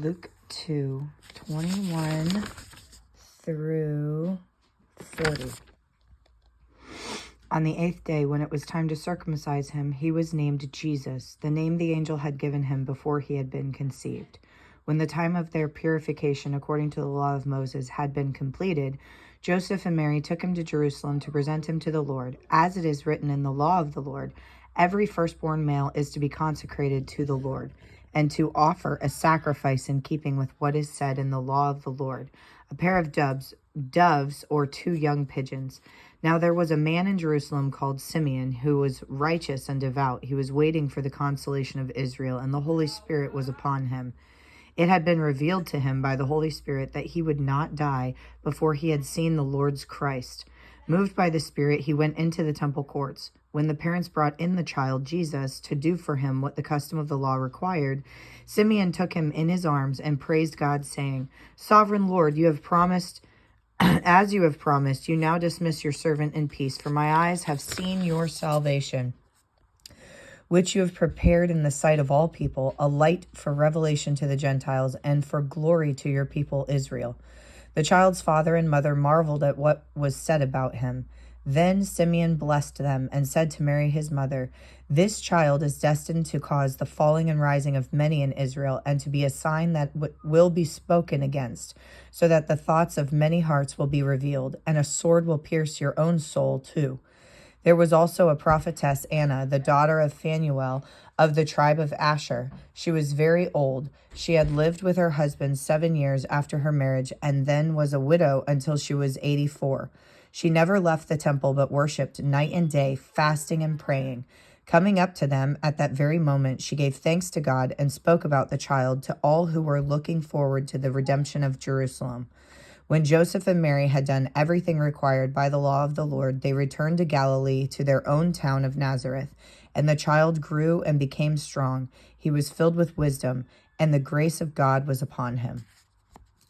Luke 2:21 through 40. On the 8th day, when it was time to circumcise him, he was named Jesus, the name the angel had given him before he had been conceived. When the time of their purification, according to the law of Moses, had been completed, Joseph and Mary took him to Jerusalem to present him to the Lord. As it is written in the law of the Lord, every firstborn male is to be consecrated to the Lord, and to offer a sacrifice in keeping with what is said in the law of the Lord, a pair of doves or 2 young pigeons. Now there was a man in Jerusalem called Simeon, who was righteous and devout. He was waiting for the consolation of Israel, and the Holy Spirit was upon him. It had been revealed to him by the Holy Spirit that he would not die before he had seen the Lord's Christ. Moved by the Spirit, he went into the temple courts. When the parents brought in the child Jesus to do for him what the custom of the law required, Simeon took him in his arms and praised God, saying, "Sovereign Lord, you have promised, as you have promised, you now dismiss your servant in peace, for my eyes have seen your salvation, which you have prepared in the sight of all people, a light for revelation to the Gentiles and for glory to your people Israel." The child's father and mother marveled at what was said about him. Then Simeon blessed them and said to Mary his mother, "This child is destined to cause the falling and rising of many in Israel, and to be a sign that will be spoken against, so that the thoughts of many hearts will be revealed, and a sword will pierce your own soul too." There was also a prophetess, Anna, the daughter of Phanuel of the tribe of Asher. She was very old. She had lived with her husband 7 years after her marriage, and then was a widow until she was 84. She never left the temple but worshipped night and day, fasting and praying. Coming up to them at that very moment, she gave thanks to God and spoke about the child to all who were looking forward to the redemption of Jerusalem. When Joseph and Mary had done everything required by the law of the Lord, they returned to Galilee, to their own town of Nazareth. And the child grew and became strong. He was filled with wisdom, and the grace of God was upon him.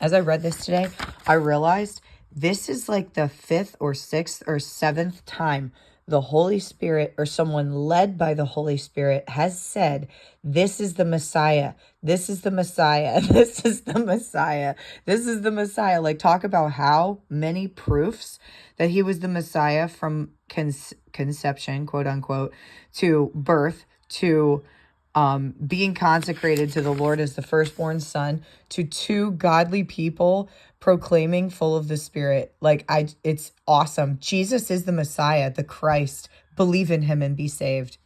As I read this today, I realized this is like the 5th or 6th or 7th time the Holy Spirit, or someone led by the Holy Spirit, has said, "This is the Messiah. This is the Messiah. This is the Messiah. This is the Messiah." Like, talk about how many proofs that he was the Messiah, from conception, quote unquote, to birth, to being consecrated to the Lord as the firstborn son, to 2 godly people proclaiming full of the Spirit. It's awesome. Jesus is the Messiah, the Christ. Believe in him and be saved.